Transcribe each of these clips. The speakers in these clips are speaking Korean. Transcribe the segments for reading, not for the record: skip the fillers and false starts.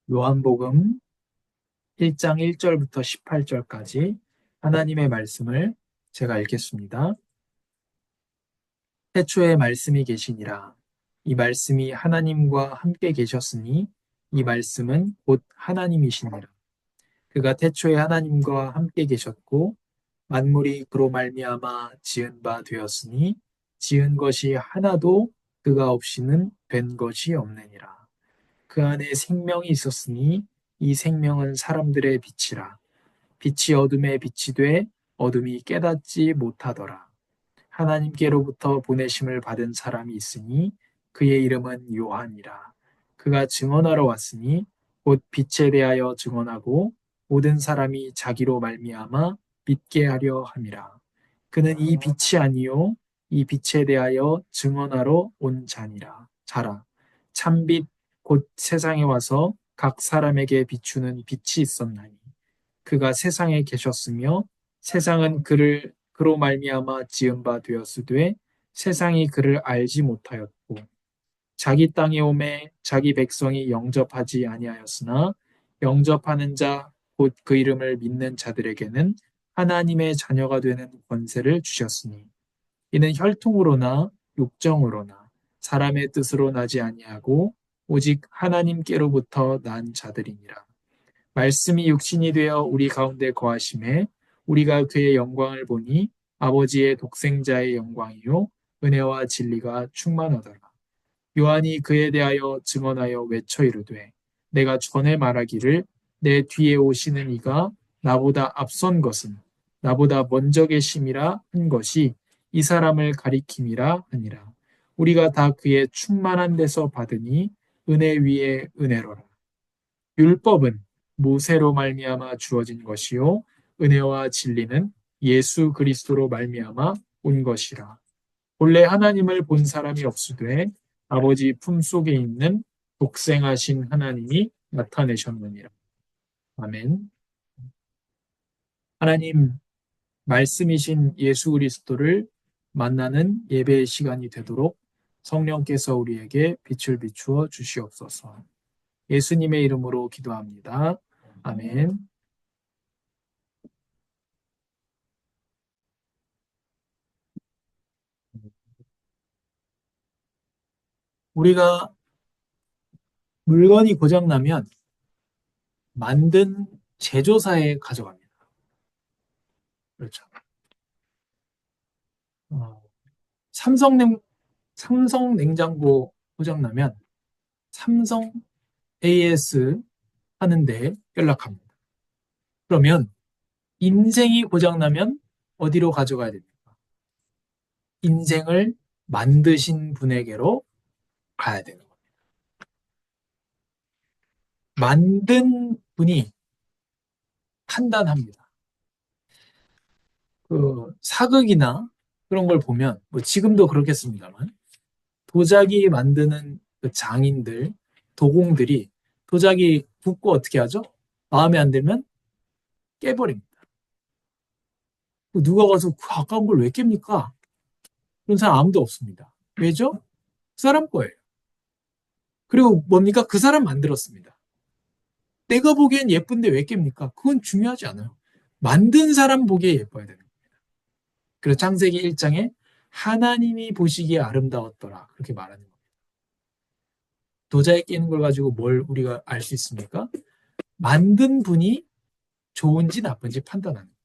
요한복음 1장 1절부터 18절까지 하나님의 말씀을 제가 읽겠습니다. 태초에 말씀이 계시니라. 이 말씀이 하나님과 함께 계셨으니 이 말씀은 곧 하나님이시니라. 그가 태초에 하나님과 함께 계셨고 만물이 그로 말미암아 지은 바 되었으니 지은 것이 하나도 그가 없이는 된 것이 없느니라. 그 안에 생명이 있었으니 이 생명은 사람들의 빛이라. 빛이 어둠에 빛이 돼 어둠이 깨닫지 못하더라. 하나님께로부터 보내심을 받은 사람이 있으니 그의 이름은 요한이라. 그가 증언하러 왔으니 곧 빛에 대하여 증언하고 모든 사람이 자기로 말미암아 믿게 하려 함이라. 그는 이 빛이 아니요 이 빛에 대하여 증언하러 온 자라. 참빛 곧 세상에 와서 각 사람에게 비추는 빛이 있었나니 그가 세상에 계셨으며 세상은 그로 말미암아 지은 바 되었으되 세상이 그를 알지 못하였고 자기 땅에 오매 자기 백성이 영접하지 아니하였으나 영접하는 자 곧 그 이름을 믿는 자들에게는 하나님의 자녀가 되는 권세를 주셨으니 이는 혈통으로나 육정으로나 사람의 뜻으로 나지 아니하고 오직 하나님께로부터 난 자들이니라. 말씀이 육신이 되어 우리 가운데 거하심에 우리가 그의 영광을 보니 아버지의 독생자의 영광이요 은혜와 진리가 충만하더라. 요한이 그에 대하여 증언하여 외쳐 이르되 내가 전에 말하기를 내 뒤에 오시는 이가 나보다 앞선 것은 나보다 먼저 계심이라 한 것이 이 사람을 가리킴이라 하니라. 우리가 다 그의 충만한 데서 받으니 은혜 위에 은혜로라. 율법은 모세로 말미암아 주어진 것이요 은혜와 진리는 예수 그리스도로 말미암아 온 것이라. 본래 하나님을 본 사람이 없으되 아버지 품속에 있는 독생하신 하나님이 나타내셨느니라. 아멘. 하나님 말씀이신 예수 그리스도를 만나는 예배의 시간이 되도록 성령께서 우리에게 빛을 비추어 주시옵소서. 예수님의 이름으로 기도합니다. 아멘. 우리가 물건이 고장나면 만든 제조사에 가져갑니다. 그렇죠. 어, 삼성 삼성 냉장고 고장나면 삼성 AS 하는데 연락합니다. 그러면 인생이 고장나면 어디로 가져가야 됩니까? 인생을 만드신 분에게로 가야 되는 겁니다. 만든 분이 판단합니다. 그 사극이나 그런 걸 보면 뭐 지금도 그렇겠습니다만 도자기 만드는 그 장인들, 도공들이 도자기 붓고 어떻게 하죠? 마음에 안 들면 깨버립니다. 누가 가서 그 아까운 걸 왜 깹니까? 그런 사람 아무도 없습니다. 왜죠? 그 사람 거예요. 그리고 뭡니까? 그 사람 만들었습니다. 내가 보기엔 예쁜데 왜 깹니까? 그건 중요하지 않아요. 만든 사람 보기에 예뻐야 되는 거예요. 그래서 창세기 1장에 하나님이 보시기에 아름다웠더라. 그렇게 말하는 거예요. 도자에 끼는 걸 가지고 뭘 우리가 알 수 있습니까? 만든 분이 좋은지 나쁜지 판단하는 거예요.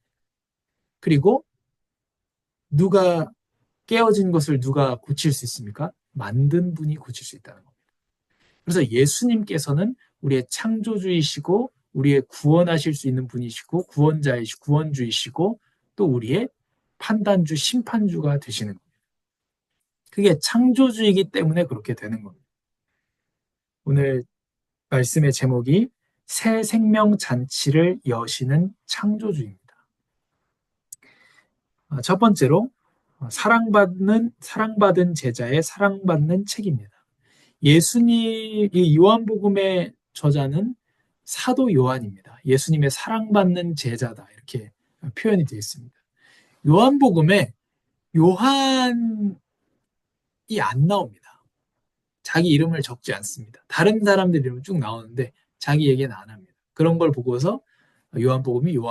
그리고 누가 깨어진 것을 누가 고칠 수 있습니까? 만든 분이 고칠 수 있다는 겁니다. 그래서 예수님께서는 우리의 창조주이시고 우리의 구원하실 수 있는 분이시고 구원주이시고 또 우리의 판단주, 심판주가 되시는 겁니다. 그게 창조주이기 때문에 그렇게 되는 겁니다. 오늘 말씀의 제목이 새 생명 잔치를 여시는 창조주입니다. 첫 번째로 사랑받은 제자의 사랑받는 책입니다. 이 요한복음의 저자는 사도 요한입니다. 예수님의 사랑받는 제자다 이렇게 표현이 되어 있습니다. 요한복음에 요한이 안 나옵니다. 자기 이름을 적지 않습니다. 다른 사람들 이름 쭉 나오는데 자기 얘기는 안 합니다. 그런 걸 보고서 요한복음을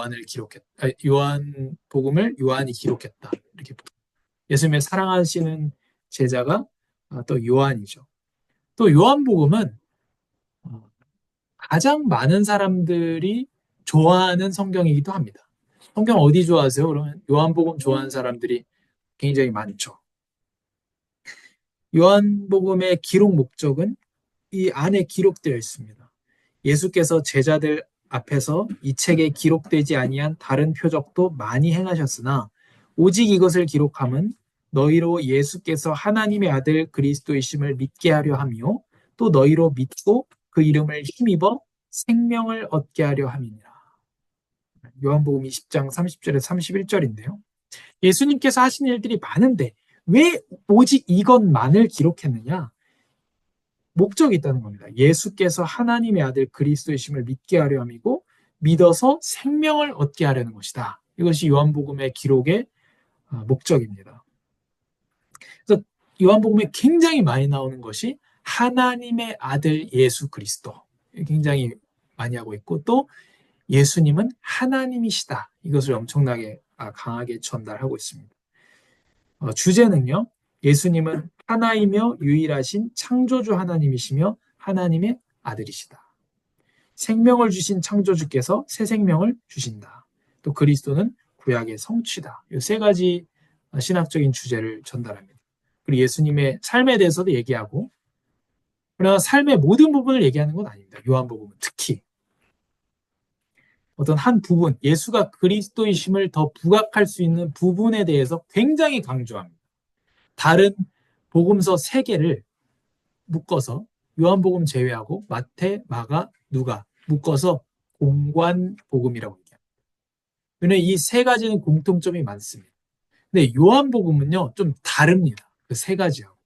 요한이 기록했다. 이렇게 예수님의 사랑하시는 제자가 또 요한이죠. 또 요한복음은 가장 많은 사람들이 좋아하는 성경이기도 합니다. 성경 어디 좋아하세요? 그러면 요한복음 좋아하는 사람들이 굉장히 많죠. 요한복음의 기록 목적은 이 안에 기록되어 있습니다. 예수께서 제자들 앞에서 이 책에 기록되지 아니한 다른 표적도 많이 행하셨으나 오직 이것을 기록함은 너희로 예수께서 하나님의 아들 그리스도이심을 믿게 하려 함이요 또 너희로 믿고 그 이름을 힘입어 생명을 얻게 하려 함이니라. 요한복음 20장 30절에서 31절인데요. 예수님께서 하신 일들이 많은데 왜 오직 이것만을 기록했느냐? 목적이 있다는 겁니다. 예수께서 하나님의 아들 그리스도이심을 믿게 하려 함이고 믿어서 생명을 얻게 하려는 것이다. 이것이 요한복음의 기록의 목적입니다. 그래서 요한복음에 굉장히 많이 나오는 것이 하나님의 아들 예수 그리스도 굉장히 많이 하고 있고 또 예수님은 하나님이시다. 이것을 엄청나게 강하게 전달하고 있습니다. 주제는요. 예수님은 하나이며 유일하신 창조주 하나님이시며 하나님의 아들이시다. 생명을 주신 창조주께서 새 생명을 주신다. 또 그리스도는 구약의 성취다. 이 세 가지 신학적인 주제를 전달합니다. 그리고 예수님의 삶에 대해서도 얘기하고 그러나 삶의 모든 부분을 얘기하는 건 아닙니다. 요한복음은 특히 어떤 한 부분, 예수가 그리스도이심을 더 부각할 수 있는 부분에 대해서 굉장히 강조합니다. 다른 복음서 3개를 묶어서 요한복음 제외하고 마태, 마가, 누가 묶어서 공관복음이라고 얘기합니다. 왜냐하면 이 세 가지는 공통점이 많습니다. 근데 요한복음은요 좀 다릅니다. 그 세 가지하고.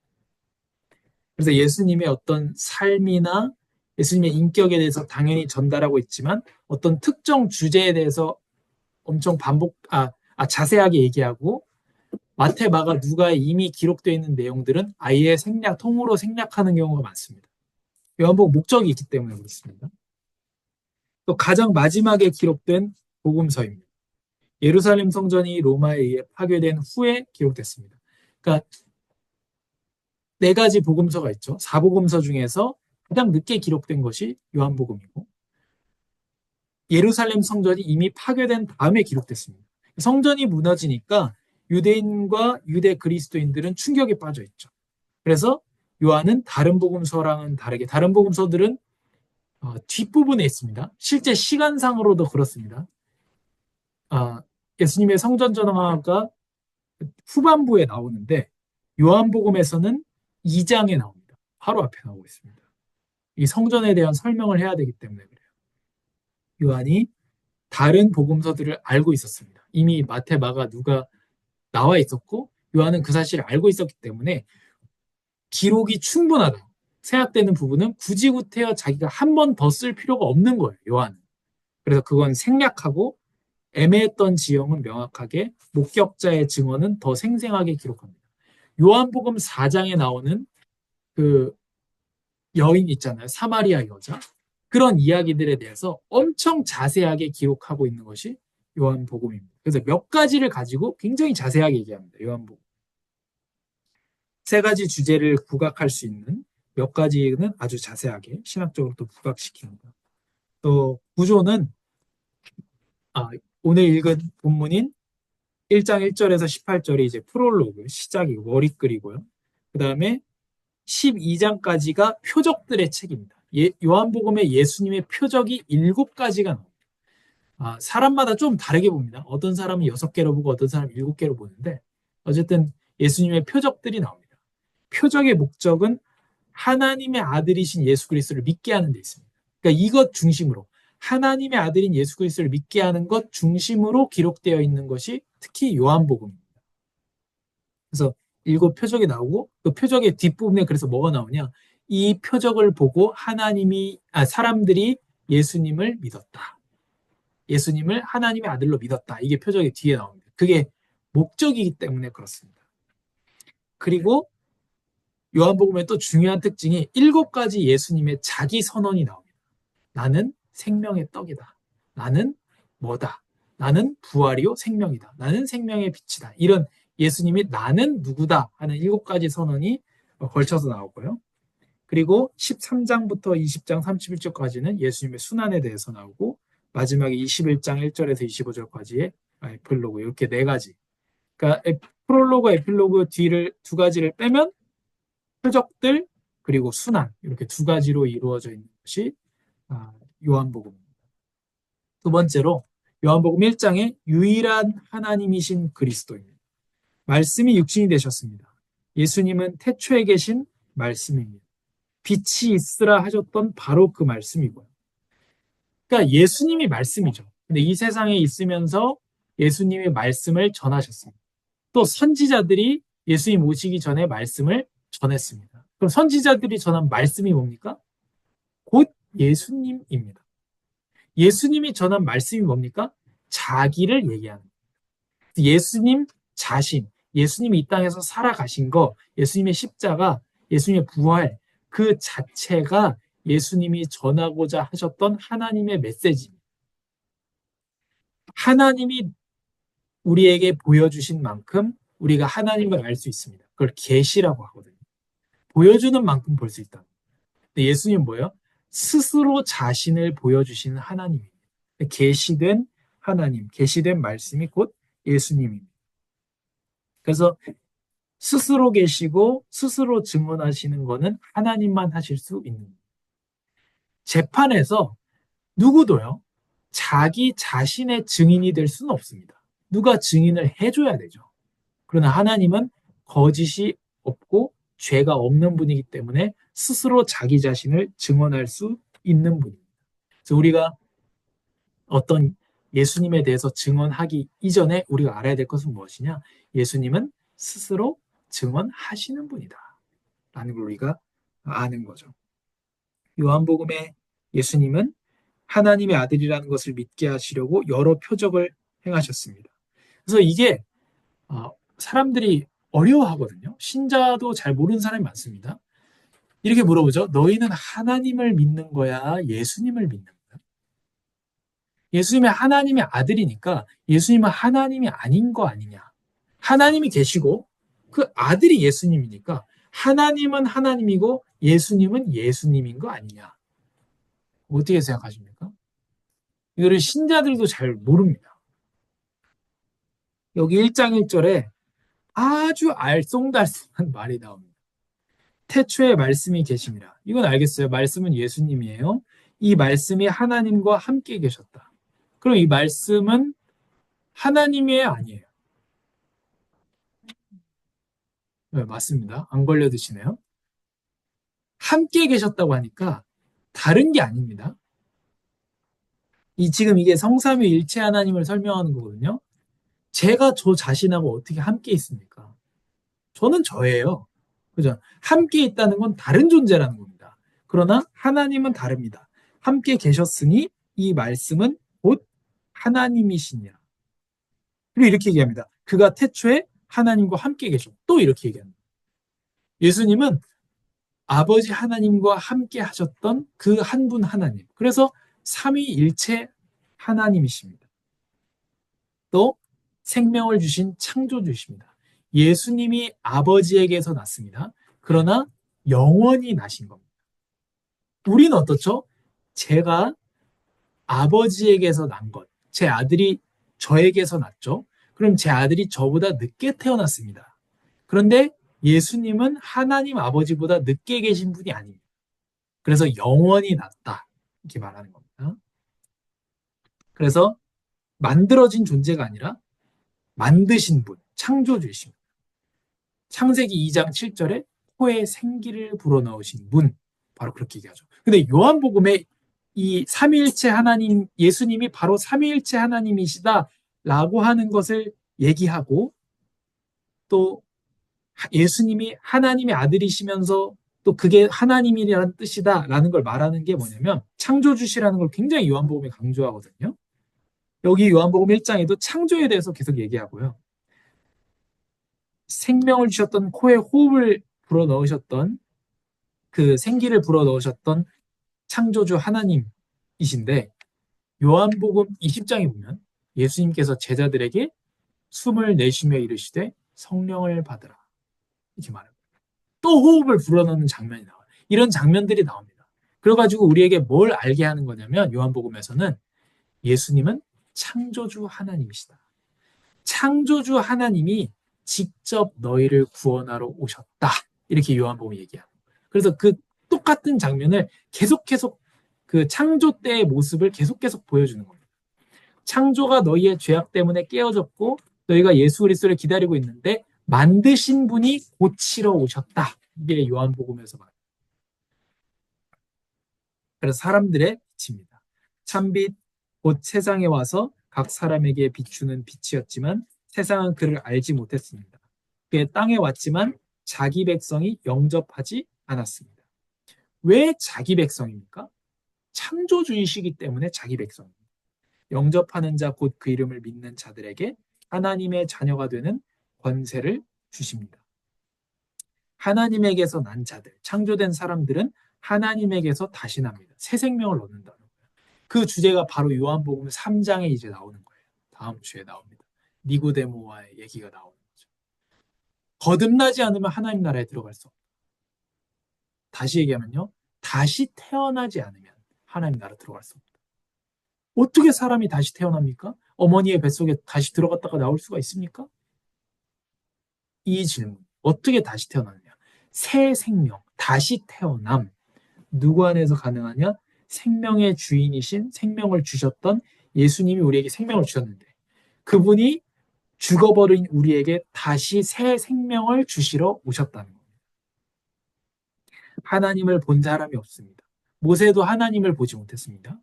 그래서 예수님의 어떤 삶이나 예수님의 인격에 대해서 당연히 전달하고 있지만 어떤 특정 주제에 대해서 엄청 자세하게 얘기하고 마태, 마가, 누가에 이미 기록되어 있는 내용들은 아예 통으로 생략하는 경우가 많습니다. 요한복음 목적이 있기 때문에 그렇습니다. 또 가장 마지막에 기록된 복음서입니다. 예루살렘 성전이 로마에 의해 파괴된 후에 기록됐습니다. 그러니까 4가지 복음서가 있죠. 4복음서 중에서 가장 늦게 기록된 것이 요한복음이고 예루살렘 성전이 이미 파괴된 다음에 기록됐습니다. 성전이 무너지니까 유대인과 유대 그리스도인들은 충격에 빠져 있죠. 그래서 요한은 다른 복음서랑은 다르게 다른 복음서들은 뒷부분에 있습니다. 실제 시간상으로도 그렇습니다. 예수님의 성전 전화가 후반부에 나오는데 요한복음에서는 2장에 나옵니다. 바로 앞에 나오고 있습니다. 이 성전에 대한 설명을 해야 되기 때문에 그래요. 요한이 다른 복음서들을 알고 있었습니다. 이미 마태, 마가, 누가 나와 있었고 요한은 그 사실을 알고 있었기 때문에 기록이 충분하다. 생각되는 부분은 굳이 구태여 자기가 한 번 더 쓸 필요가 없는 거예요. 요한은. 그래서 그건 생략하고 애매했던 지형은 명확하게 목격자의 증언은 더 생생하게 기록합니다. 요한복음 4장에 나오는 그 여인 있잖아요. 사마리아 여자. 그런 이야기들에 대해서 엄청 자세하게 기록하고 있는 것이 요한복음입니다. 그래서 몇 가지를 가지고 굉장히 자세하게 얘기합니다. 요한복음. 3가지 주제를 부각할 수 있는 몇 가지는 아주 자세하게 신학적으로 또 부각시킵니다. 또 구조는 오늘 읽은 본문인 1장 1절에서 18절이 이제 프롤로그, 시작이고 머리글이고요. 그 다음에 12장까지가 표적들의 책입니다. 요한복음에 예수님의 표적이 7가지가 나옵니다. 사람마다 좀 다르게 봅니다. 어떤 사람은 6개로 보고 어떤 사람은 7개로 보는데 어쨌든 예수님의 표적들이 나옵니다. 표적의 목적은 하나님의 아들이신 예수 그리스도를 믿게 하는 데 있습니다. 그러니까 이것 중심으로 하나님의 아들인 예수 그리스도를 믿게 하는 것 중심으로 기록되어 있는 것이 특히 요한복음입니다. 그래서 7표적이 나오고 그 표적의 뒷부분에 그래서 뭐가 나오냐? 이 표적을 보고 사람들이 예수님을 믿었다. 예수님을 하나님의 아들로 믿었다. 이게 표적의 뒤에 나옵니다. 그게 목적이기 때문에 그렇습니다. 그리고 요한복음의 또 중요한 특징이 7가지 예수님의 자기 선언이 나옵니다. 나는 생명의 떡이다. 나는 뭐다? 나는 부활이요 생명이다. 나는 생명의 빛이다. 이런 예수님이 나는 누구다 하는 7가지 선언이 걸쳐서 나오고요. 그리고 13장부터 20장 31절까지는 예수님의 순환에 대해서 나오고 마지막에 21장 1절에서 25절까지의 에필로그 이렇게 4가지. 그러니까 프롤로그, 에필로그 뒤를 2가지를 빼면 표적들 그리고 순환 이렇게 2가지로 이루어져 있는 것이 요한복음입니다. 두 번째로 요한복음 1장의 유일한 하나님이신 그리스도입니다. 말씀이 육신이 되셨습니다. 예수님은 태초에 계신 말씀입니다. 빛이 있으라 하셨던 바로 그 말씀이고요. 그러니까 예수님이 말씀이죠. 근데 이 세상에 있으면서 예수님이 말씀을 전하셨습니다. 또 선지자들이 예수님 오시기 전에 말씀을 전했습니다. 그럼 선지자들이 전한 말씀이 뭡니까? 곧 예수님입니다. 예수님이 전한 말씀이 뭡니까? 자기를 얘기하는 거예요. 예수님 자신, 예수님이 이 땅에서 살아가신 거, 예수님의 십자가, 예수님의 부활, 그 자체가 예수님이 전하고자 하셨던 하나님의 메시지입니다. 하나님이 우리에게 보여주신 만큼 우리가 하나님을 알 수 있습니다. 그걸 계시라고 하거든요. 보여주는 만큼 볼 수 있다. 근데 예수님은 뭐예요? 스스로 자신을 보여주시는 하나님입니다. 계시된 하나님, 계시된 말씀이 곧 예수님입니다. 그래서 스스로 계시고 스스로 증언하시는 것은 하나님만 하실 수 있는 거예요. 재판에서 누구도요, 자기 자신의 증인이 될 수는 없습니다. 누가 증인을 해줘야 되죠. 그러나 하나님은 거짓이 없고 죄가 없는 분이기 때문에 스스로 자기 자신을 증언할 수 있는 분입니다. 그래서 우리가 어떤 예수님에 대해서 증언하기 이전에 우리가 알아야 될 것은 무엇이냐? 예수님은 스스로 증언하시는 분이다 라는 걸 우리가 아는 거죠. 요한복음의 예수님은 하나님의 아들이라는 것을 믿게 하시려고 여러 표적을 행하셨습니다. 그래서 이게 사람들이 어려워하거든요. 신자도 잘 모르는 사람이 많습니다. 이렇게 물어보죠. 너희는 하나님을 믿는 거야? 예수님을 믿는 거야? 예수님이 하나님의 아들이니까 예수님은 하나님이 아닌 거 아니냐? 하나님이 계시고 그 아들이 예수님이니까 하나님은 하나님이고 예수님은 예수님인 거 아니냐? 어떻게 생각하십니까? 이거를 신자들도 잘 모릅니다. 여기 1장 1절에 아주 알쏭달쏭한 말이 나옵니다. 태초에 말씀이 계심이라. 이건 알겠어요. 말씀은 예수님이에요. 이 말씀이 하나님과 함께 계셨다. 그럼 이 말씀은 하나님이에요? 아니에요? 네, 맞습니다. 안 걸려드시네요. 함께 계셨다고 하니까 다른 게 아닙니다. 지금 이게 성삼위일체 하나님을 설명하는 거거든요. 제가 저 자신하고 어떻게 함께 있습니까? 저는 저예요. 그죠? 함께 있다는 건 다른 존재라는 겁니다. 그러나 하나님은 다릅니다. 함께 계셨으니 이 말씀은 곧 하나님이시니라. 그리고 이렇게 얘기합니다. 그가 태초에 하나님과 함께 계셨. 또 이렇게 얘기합니다. 예수님은 아버지 하나님과 함께 하셨던 그 한 분 하나님. 그래서 삼위일체 하나님이십니다. 또 생명을 주신 창조주이십니다. 예수님이 아버지에게서 났습니다. 그러나 영원히 나신 겁니다. 우리는 어떻죠? 제가 아버지에게서 난 것, 제 아들이 저에게서 났죠. 그럼 제 아들이 저보다 늦게 태어났습니다. 그런데 예수님은 하나님 아버지보다 늦게 계신 분이 아닙니다. 그래서 영원히 났다 이렇게 말하는 겁니다. 그래서 만들어진 존재가 아니라 만드신 분, 창조주이십니다. 창세기 2장 7절에 코에 생기를 불어넣으신 분, 바로 그렇게 얘기하죠. 근데 요한복음에 이 삼위일체 하나님, 예수님이 바로 삼위일체 하나님이시다라고 하는 것을 얘기하고 또 예수님이 하나님의 아들이시면서 또 그게 하나님이라는 뜻이다라는 걸 말하는 게 뭐냐면 창조주시라는 걸 굉장히 요한복음에 강조하거든요. 여기 요한복음 1장에도 창조에 대해서 계속 얘기하고요. 생명을 주셨던 코에 호흡을 불어넣으셨던 그 생기를 불어넣으셨던 창조주 하나님 이신데 요한복음 20장에 보면 예수님께서 제자들에게 숨을 내쉬며 이르시되 성령을 받으라. 이렇게 말해요. 또 호흡을 불어넣는 장면이 나와요. 이런 장면들이 나옵니다. 그래가지고 우리에게 뭘 알게 하는 거냐면 요한복음에서는 예수님은 창조주 하나님이시다. 창조주 하나님이 직접 너희를 구원하러 오셨다. 이렇게 요한복음이 얘기합니다. 그래서 그 똑같은 장면을 계속 그 창조 때의 모습을 계속 보여주는 겁니다. 창조가 너희의 죄악 때문에 깨어졌고 너희가 예수 그리스도를 기다리고 있는데 만드신 분이 고치러 오셨다. 이게 요한복음에서 말해요. 그래서 사람들의 빛입니다. 참빛 곧 세상에 와서 각 사람에게 비추는 빛이었지만 세상은 그를 알지 못했습니다. 그의 땅에 왔지만 자기 백성이 영접하지 않았습니다. 왜 자기 백성입니까? 창조주이시기 때문에 자기 백성입니다. 영접하는 자 곧 그 이름을 믿는 자들에게 하나님의 자녀가 되는 권세를 주십니다. 하나님에게서 난 자들, 창조된 사람들은 하나님에게서 다시 납니다. 새 생명을 얻는다는 거예요. 그 주제가 바로 요한복음 3장에 이제 나오는 거예요. 다음 주에 나옵니다. 니고데모와의 얘기가 나오는 거죠. 거듭나지 않으면 하나님 나라에 들어갈 수 없다. 다시 얘기하면요. 다시 태어나지 않으면 하나님 나라 들어갈 수 없다. 어떻게 사람이 다시 태어납니까? 어머니의 뱃속에 다시 들어갔다가 나올 수가 있습니까? 이 질문. 어떻게 다시 태어나느냐? 새 생명, 다시 태어남. 누구 안에서 가능하냐? 생명의 주인이신 생명을 주셨던 예수님이 우리에게 생명을 주셨는데 그분이 죽어버린 우리에게 다시 새 생명을 주시러 오셨다는 겁니다. 하나님을 본 사람이 없습니다. 모세도 하나님을 보지 못했습니다.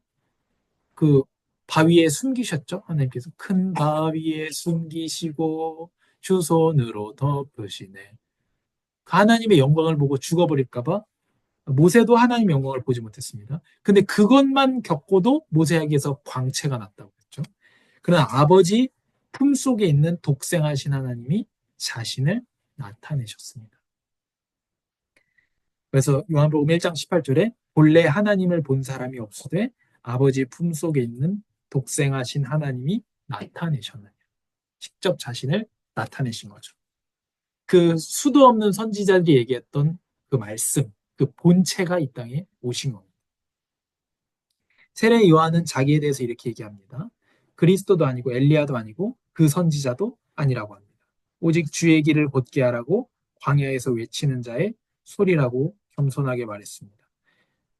그 바위에 숨기셨죠? 하나님께서 큰 바위에 숨기시고 주 손으로 덮으시네. 하나님의 영광을 보고 죽어버릴까봐 모세도 하나님의 영광을 보지 못했습니다. 근데 그것만 겪고도 모세에게서 광채가 났다고 했죠. 그러나 아버지 품속에 있는 독생하신 하나님이 자신을 나타내셨습니다. 그래서 요한복음 1장 18절에 본래 하나님을 본 사람이 없으되 아버지 품속에 있는 독생하신 하나님이 나타내셨느냐. 직접 자신을 나타내신 거죠. 그 수도 없는 선지자들이 얘기했던 그 말씀, 그 본체가 이 땅에 오신 겁니다. 세례 요한은 자기에 대해서 이렇게 얘기합니다. 그리스도도 아니고 엘리야도 아니고 그 선지자도 아니라고 합니다. 오직 주의 길을 곧게 하라고 광야에서 외치는 자의 소리라고 겸손하게 말했습니다.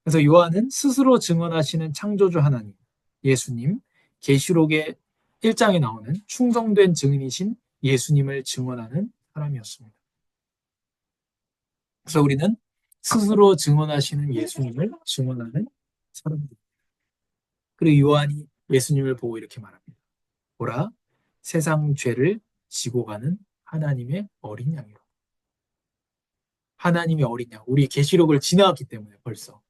그래서 요한은 스스로 증언하시는 창조주 하나님, 예수님, 계시록의 1장에 나오는 충성된 증인이신 예수님을 증언하는 사람이었습니다. 그래서 우리는 스스로 증언하시는 예수님을 증언하는 사람입니다. 그리고 요한이 예수님을 보고 이렇게 말합니다. 보라, 세상 죄를 지고 가는 하나님의 어린 양이로. 하나님의 어린 양. 우리 계시록을 지나갔기 때문에 벌써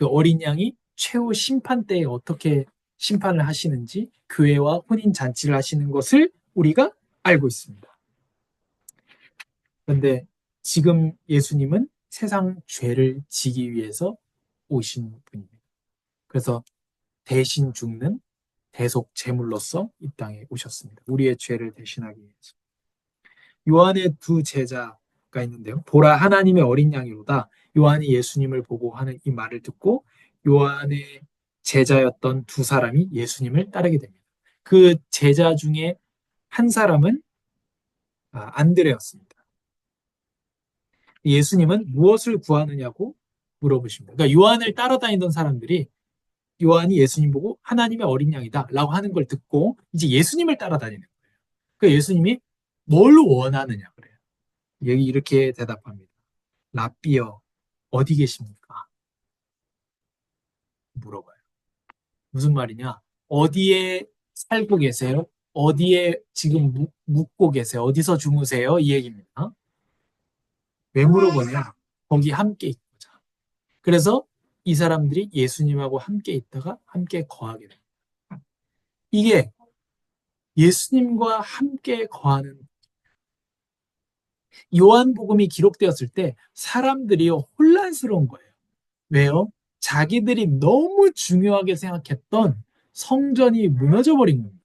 그 어린 양이 최후 심판 때에 어떻게 심판을 하시는지 교회와 혼인 잔치를 하시는 것을 우리가 알고 있습니다. 그런데 지금 예수님은 세상 죄를 지기 위해서 오신 분입니다. 그래서 대신 죽는 대속 제물로서 이 땅에 오셨습니다. 우리의 죄를 대신하기 위해서. 요한의 두 제자가 있는데요. 보라 하나님의 어린 양이로다. 요한이 예수님을 보고 하는 이 말을 듣고 요한의 제자였던 두 사람이 예수님을 따르게 됩니다. 그 제자 중에 한 사람은 안드레였습니다. 예수님은 무엇을 구하느냐고 물어보십니다. 그러니까 요한을 따라다니던 사람들이 요한이 예수님 보고 하나님의 어린 양이다 라고 하는 걸 듣고 이제 예수님을 따라다니는 거예요. 그 예수님이 뭘 원하느냐 그래요. 여기 이렇게 대답합니다. 라삐어 어디 계십니까? 물어봐요. 무슨 말이냐? 어디에 살고 계세요? 어디에 지금 묵고 계세요? 어디서 주무세요? 이 얘기입니다. 왜 물어보냐? 거기 함께 있고자. 그래서 이 사람들이 예수님하고 함께 있다가 함께 거하게 됩니다. 이게 예수님과 함께 거하는 요한복음이 기록되었을 때 사람들이 혼란스러운 거예요. 왜요? 자기들이 너무 중요하게 생각했던 성전이 무너져 버린 겁니다.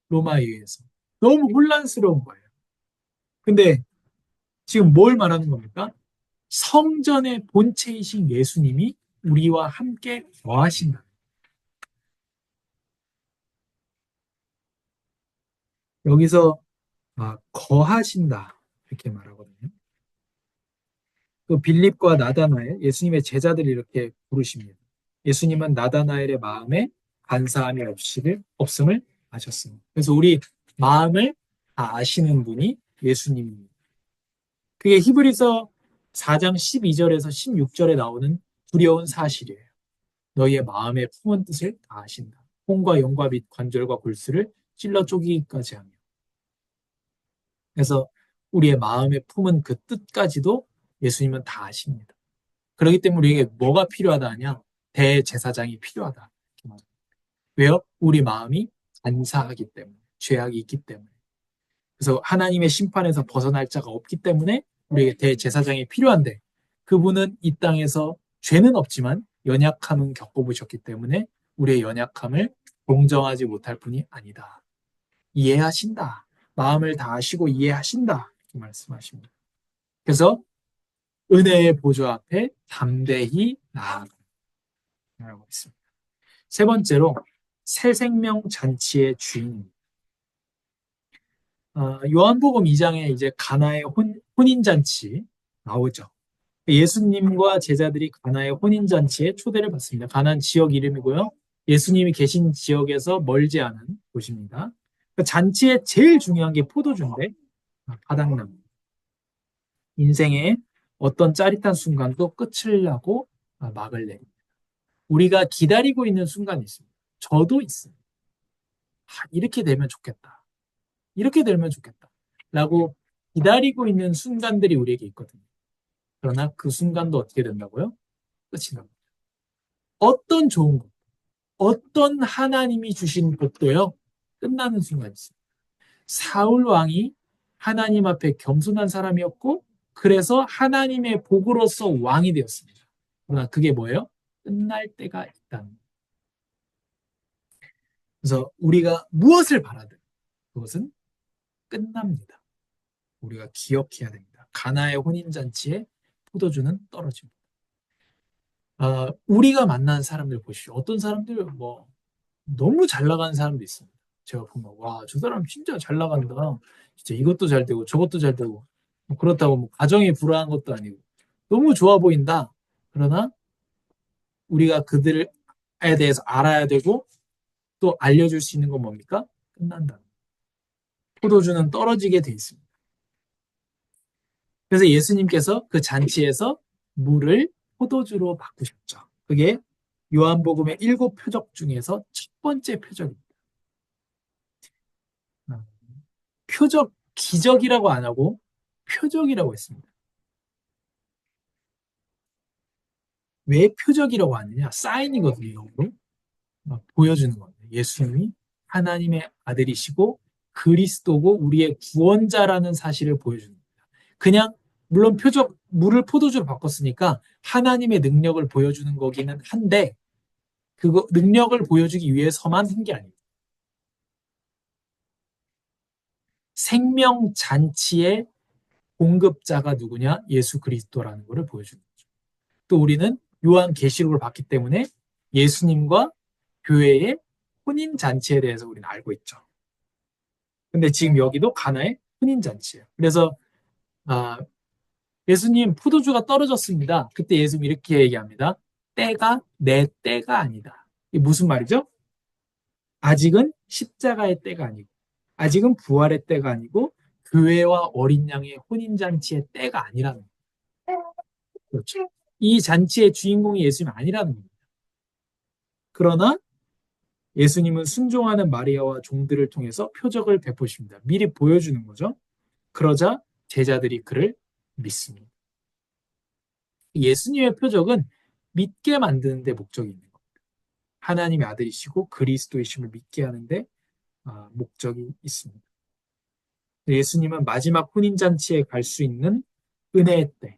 로마에 의해서. 너무 혼란스러운 거예요. 근데 지금 뭘 말하는 겁니까? 성전의 본체이신 예수님이 우리와 함께 거하신다. 여기서 거하신다 이렇게 말하거든요. 그 빌립과 나다나엘, 예수님의 제자들이 이렇게 부르십니다. 예수님은 나다나엘의 마음에 간사함이 없음을 아셨습니다. 그래서 우리 마음을 다 아시는 분이 예수님입니다. 그게 히브리서 4장 12절에서 16절에 나오는 두려운 사실이에요. 너희의 마음의 품은 뜻을 다 아신다. 혼과 영과 및 관절과 골수를 찔러 쪼개기까지 하며. 그래서 우리의 마음의 품은 그 뜻까지도 예수님은 다 아십니다. 그렇기 때문에 우리에게 뭐가 필요하다 하냐? 대제사장이 필요하다. 왜요? 우리 마음이 간사하기 때문에, 죄악이 있기 때문에. 그래서 하나님의 심판에서 벗어날 자가 없기 때문에 우리에게 대제사장이 필요한데 그분은 이 땅에서 죄는 없지만 연약함은 겪어보셨기 때문에 우리의 연약함을 공정하지 못할 분이 아니다. 이해하신다. 마음을 다 아시고 이해하신다. 이렇게 말씀하십니다. 그래서 은혜의 보좌 앞에 담대히 나아가라고 있습니다. 세 번째로 새 생명 잔치의 주인. 요한복음 2장에 이제 가나의 혼인잔치 나오죠. 예수님과 제자들이 가나의 혼인잔치에 초대를 받습니다. 가나는 지역 이름이고요. 예수님이 계신 지역에서 멀지 않은 곳입니다. 그 잔치에 제일 중요한 게 포도주인데 바닥나무. 인생의 어떤 짜릿한 순간도 끝을 나고 막을 내립니다. 우리가 기다리고 있는 순간이 있습니다. 저도 있어요. 이렇게 되면 좋겠다. 이렇게 되면 좋겠다. 라고 기다리고 있는 순간들이 우리에게 있거든요. 그러나 그 순간도 어떻게 된다고요? 끝이 납니다. 어떤 좋은 것, 어떤 하나님이 주신 것도요, 끝나는 순간이 있습니다. 사울 왕이 하나님 앞에 겸손한 사람이었고, 그래서 하나님의 복으로서 왕이 되었습니다. 그러나 그게 뭐예요? 끝날 때가 있다는 거예요. 그래서 우리가 무엇을 바라든 그것은 끝납니다. 우리가 기억해야 됩니다. 가나의 혼인잔치에 포도주는 떨어집니다. 우리가 만난 사람들 보십시오. 어떤 사람들 뭐 너무 잘 나가는 사람도 있습니다. 제가 보면 와, 저 사람 진짜 잘 나간다. 진짜 이것도 잘 되고 저것도 잘 되고 뭐 그렇다고 뭐 가정이 불화한 것도 아니고 너무 좋아 보인다. 그러나 우리가 그들에 대해서 알아야 되고 또 알려줄 수 있는 건 뭡니까? 끝난다. 포도주는 떨어지게 돼 있습니다. 그래서 예수님께서 그 잔치에서 물을 포도주로 바꾸셨죠. 그게 요한복음의 7표적 중에서 첫 번째 표적입니다. 표적, 기적이라고 안 하고 표적이라고 했습니다. 왜 표적이라고 하느냐? 사인이거든요, 영어로. 보여주는 겁니다. 예수님이 하나님의 아들이시고 그리스도고 우리의 구원자라는 사실을 보여주는 겁니다. 그냥 물론 표적, 물을 포도주로 바꿨으니까 하나님의 능력을 보여주는 거기는 한데 그거 능력을 보여주기 위해서만 한 게 아닙니다. 생명 잔치의 공급자가 누구냐? 예수 그리스도라는 것을 보여주는 거죠. 또 우리는 요한 계시록을 봤기 때문에 예수님과 교회의 혼인 잔치에 대해서 우리는 알고 있죠. 근데 지금 여기도 가나의 혼인 잔치예요. 그래서 아, 예수님 포도주가 떨어졌습니다. 그때 예수님 이렇게 얘기합니다. 때가 내 때가 아니다. 이게 무슨 말이죠? 아직은 십자가의 때가 아니고 아직은 부활의 때가 아니고 교회와 어린 양의 혼인 잔치의 때가 아니라는 거예요. 그렇죠. 이 잔치의 주인공이 예수님이 아니라는 겁니다. 그러나 예수님은 순종하는 마리아와 종들을 통해서 표적을 베푸십니다. 미리 보여주는 거죠. 그러자 제자들이 그를 믿습니다. 예수님의 표적은 믿게 만드는 데 목적이 있는 겁니다. 하나님의 아들이시고 그리스도이심을 믿게 하는데 목적이 있습니다. 예수님은 마지막 혼인잔치에 갈 수 있는 은혜의 때.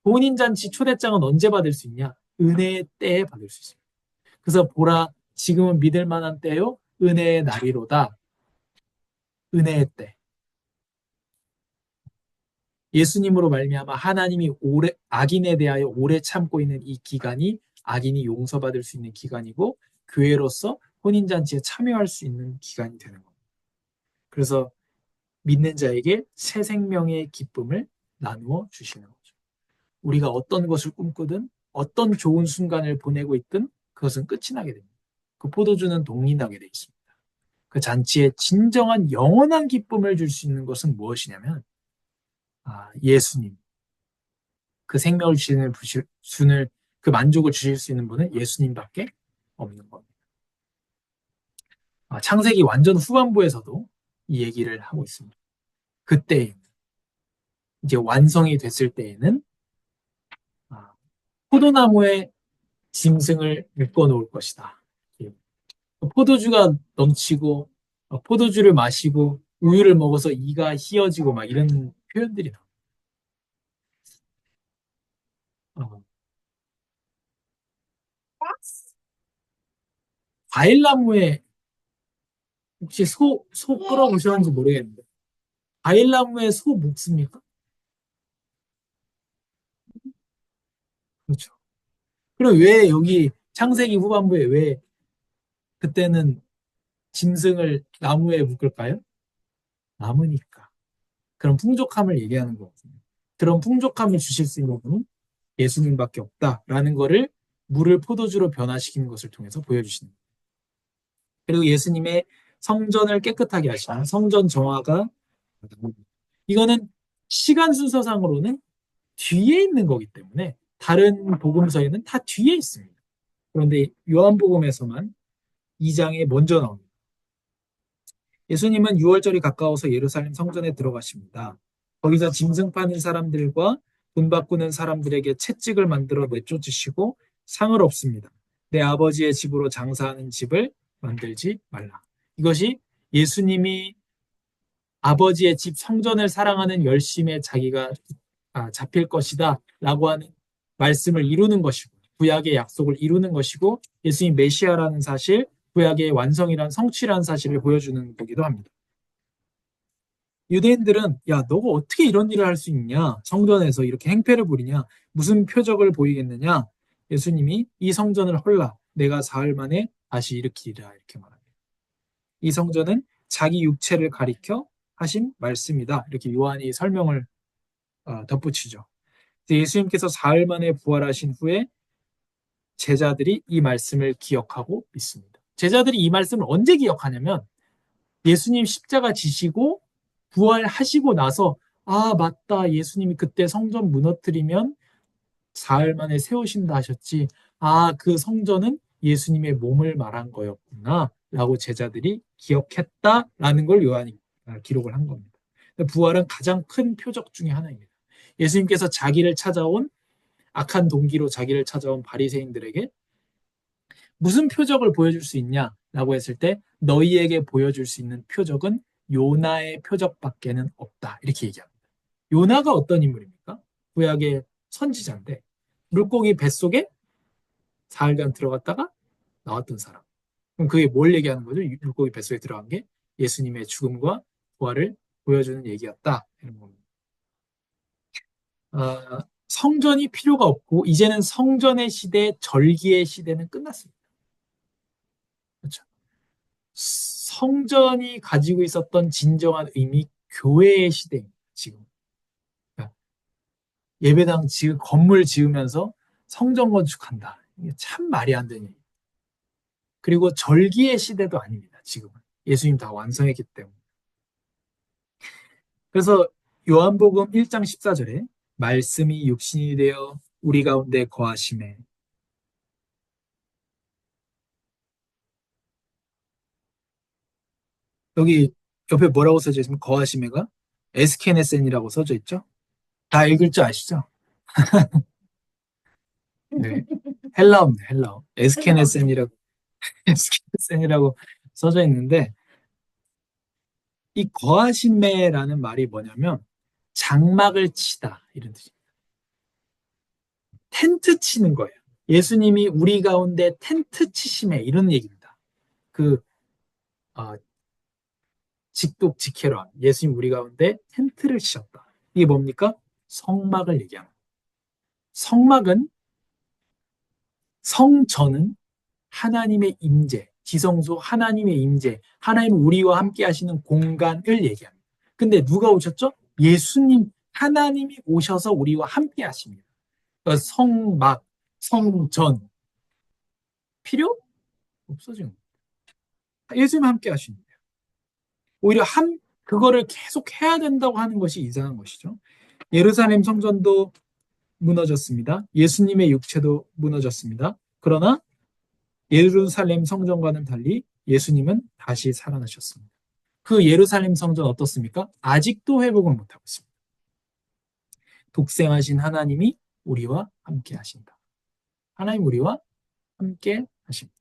혼인잔치 초대장은 언제 받을 수 있냐? 은혜의 때에 받을 수 있습니다. 그래서 보라, 지금은 믿을 만한 때요, 은혜의 날이로다. 은혜의 때. 예수님으로 말미암아 하나님이 오래 악인에 대하여 오래 참고 있는 이 기간이 악인이 용서받을 수 있는 기간이고 교회로서 혼인잔치에 참여할 수 있는 기간이 되는 겁니다. 그래서 믿는 자에게 새 생명의 기쁨을 나누어 주시는 거죠. 우리가 어떤 것을 꿈꾸든 어떤 좋은 순간을 보내고 있든 그것은 끝이 나게 됩니다. 그 포도주는 동린하게 되어 있습니다. 그 잔치에 진정한 영원한 기쁨을 줄 수 있는 것은 무엇이냐면 예수님, 그 생명을 주는 그 만족을 주실 수 있는 분은 예수님밖에 없는 겁니다. 창세기 완전 후반부에서도 이 얘기를 하고 있습니다. 그때 이제 완성이 됐을 때에는 포도나무에 짐승을 묶어 놓을 것이다. 포도주가 넘치고 포도주를 마시고 우유를 먹어서 이가 휘어지고 막 이런 표현들이 나와요. 어, 과일나무에 혹시 소 끌어보셨는지 모르겠는데 과일나무에 소 묶습니까? 그렇죠. 그럼 왜 여기 창세기 후반부에 왜 그때는 짐승을 나무에 묶을까요? 나무니까. 그런 풍족함을 얘기하는 거거든요. 그런 풍족함을 주실 수 있는 분은 예수님밖에 없다라는 거를 물을 포도주로 변화시키는 것을 통해서 보여주시는 거예요. 그리고 예수님의 성전을 깨끗하게 하시는 성전 정화가 이거는 시간 순서상으로는 뒤에 있는 거기 때문에 다른 복음서에는 다 뒤에 있습니다. 그런데 요한복음에서만 2장에 먼저 나옵니다. 예수님은 6월절이 가까워서 예루살렘 성전에 들어가십니다. 거기서 짐승 파는 사람들과 돈 바꾸는 사람들에게 채찍을 만들어 내쫓으시고 상을 없습니다. 내 아버지의 집으로 장사하는 집을 만들지 말라. 이것이 예수님이 아버지의 집 성전을 사랑하는 열심에 자기가 잡힐 것이다 라고 하는 말씀을 이루는 것이고 구약의 약속을 이루는 것이고 예수님 메시아라는 사실, 구약의 완성이란 성취라는 사실을 보여주는 거기도 합니다. 유대인들은 야 너가 어떻게 이런 일을 할 수 있냐, 성전에서 이렇게 행패를 부리냐, 무슨 표적을 보이겠느냐. 예수님이 이 성전을 헐라 내가 사흘 만에 다시 일으키리라 이렇게 말합니다. 이 성전은 자기 육체를 가리켜 하신 말씀이다 이렇게 요한이 설명을 덧붙이죠. 예수님께서 사흘 만에 부활하신 후에 제자들이 이 말씀을 기억하고 있습니다. 제자들이 이 말씀을 언제 기억하냐면 예수님 십자가 지시고 부활하시고 나서 맞다. 예수님이 그때 성전 무너뜨리면 사흘 만에 세우신다 하셨지. 그 성전은 예수님의 몸을 말한 거였구나. 라고 제자들이 기억했다라는 걸 요한이 기록을 한 겁니다. 부활은 가장 큰 표적 중에 하나입니다. 예수님께서 악한 동기로 자기를 찾아온 바리새인들에게 무슨 표적을 보여줄 수 있냐라고 했을 때 너희에게 보여줄 수 있는 표적은 요나의 표적밖에는 없다. 이렇게 얘기합니다. 요나가 어떤 인물입니까? 구약의 선지자인데 물고기 뱃속에 사흘간 들어갔다가 나왔던 사람. 그럼 그게 뭘 얘기하는 거죠? 물고기 뱃속에 들어간 게 예수님의 죽음과 부활을 보여주는 얘기였다. 이런 겁니다. 성전이 필요가 없고 이제는 성전의 시대, 절기의 시대는 끝났습니다. 그렇죠? 성전이 가지고 있었던 진정한 의미, 교회의 시대입니다. 지금 그러니까 예배당 지금 건물 지으면서 성전 건축한다. 이게 참 말이 안 되는 얘기. 그리고 절기의 시대도 아닙니다. 지금은 예수님 다 완성했기 때문에. 그래서 요한복음 1장 14절에 말씀이 육신이 되어 우리 가운데 거하심에 여기 옆에 뭐라고 써져 있으면 거하심에가 에스케네센이라고 써져 있죠? 다 읽을 줄 아시죠? 네. 헬라어입니다. 헬라어. 에스케네센이라고 써져 있는데 이 거하심매라는 말이 뭐냐면 장막을 치다 이런 뜻입니다. 텐트 치는 거예요. 예수님이 우리 가운데 텐트 치심에 이런 얘기입니다. 그 어, 직독 직회로 예수님 우리 가운데 텐트를 치셨다. 이게 뭡니까? 성막을 얘기합니다. 성막은 성전은 하나님의 임재, 지성소 하나님의 임재, 하나님 우리와 함께 하시는 공간을 얘기합니다. 근데 누가 오셨죠? 예수님, 하나님이 오셔서 우리와 함께 하십니다. 그러니까 성막, 성전, 필요 없어지는 거예요. 예수님 함께 하십니다. 오히려 그거를 계속 해야 된다고 하는 것이 이상한 것이죠. 예루살렘 성전도 무너졌습니다. 예수님의 육체도 무너졌습니다. 그러나 예루살렘 성전과는 달리 예수님은 다시 살아나셨습니다. 그 예루살렘 성전 어떻습니까? 아직도 회복을 못하고 있습니다. 독생하신 하나님이 우리와 함께 하신다. 하나님 우리와 함께 하십니다.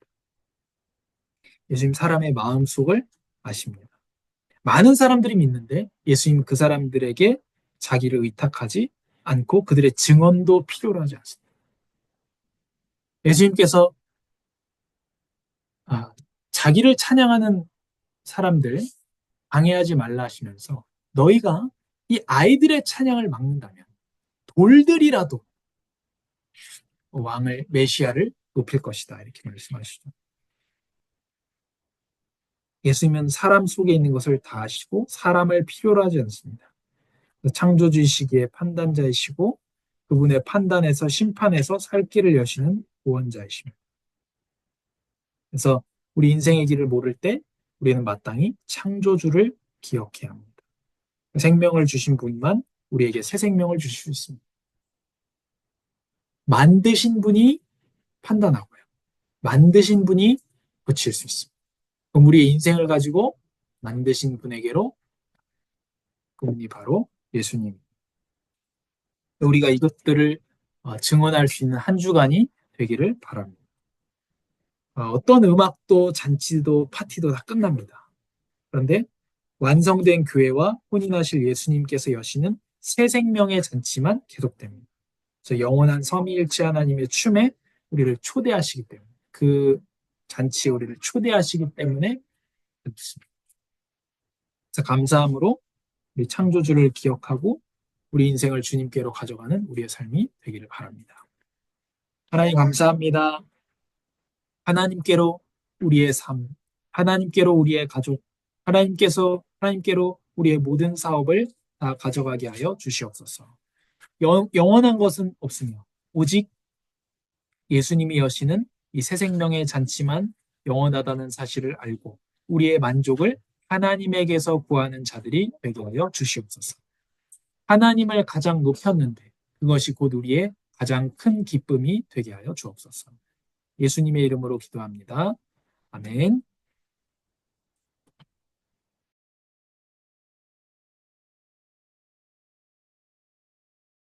예수님 사람의 마음속을 아십니다. 많은 사람들이 믿는데 예수님 그 사람들에게 자기를 의탁하지 않고 그들의 증언도 필요로 하지 않습니다. 예수님께서 자기를 찬양하는 사람들 방해하지 말라 하시면서 너희가 이 아이들의 찬양을 막는다면 돌들이라도 왕을 메시아를 높일 것이다 이렇게 말씀하시죠. 예수님은 사람 속에 있는 것을 다 아시고 사람을 필요로 하지 않습니다. 창조주이시기에 판단자이시고 그분의 판단에서 심판에서 살 길을 여시는 구원자이십니다. 그래서 우리 인생의 길을 모를 때 우리는 마땅히 창조주를 기억해야 합니다. 생명을 주신 분만 우리에게 새 생명을 주실 수 있습니다. 만드신 분이 판단하고요. 만드신 분이 고칠 수 있습니다. 그럼 우리의 인생을 가지고 만드신 분에게로 그분이 바로 예수님. 우리가 이것들을 증언할 수 있는 한 주간이 되기를 바랍니다. 어떤 음악도 잔치도 파티도 다 끝납니다. 그런데 완성된 교회와 혼인하실 예수님께서 여시는 새 생명의 잔치만 계속됩니다. 그래서 영원한 삼위일체 하나님의 춤에 우리를 초대하시기 때문에 그 잔치에 우리를 초대하시기 때문에 그렇습니다. 그래서 감사함으로 우리 창조주를 기억하고 우리 인생을 주님께로 가져가는 우리의 삶이 되기를 바랍니다. 하나님 감사합니다. 하나님께로 우리의 삶, 하나님께로 우리의 가족, 하나님께로 우리의 모든 사업을 다 가져가게 하여 주시옵소서. 영원한 것은 없으며 오직 예수님이 여시는 이 새 생명의 잔치만 영원하다는 사실을 알고 우리의 만족을 하나님에게서 구하는 자들이 되게 하여 주시옵소서. 하나님을 가장 높였는데 그것이 곧 우리의 가장 큰 기쁨이 되게 하여 주옵소서. 예수님의 이름으로 기도합니다. 아멘.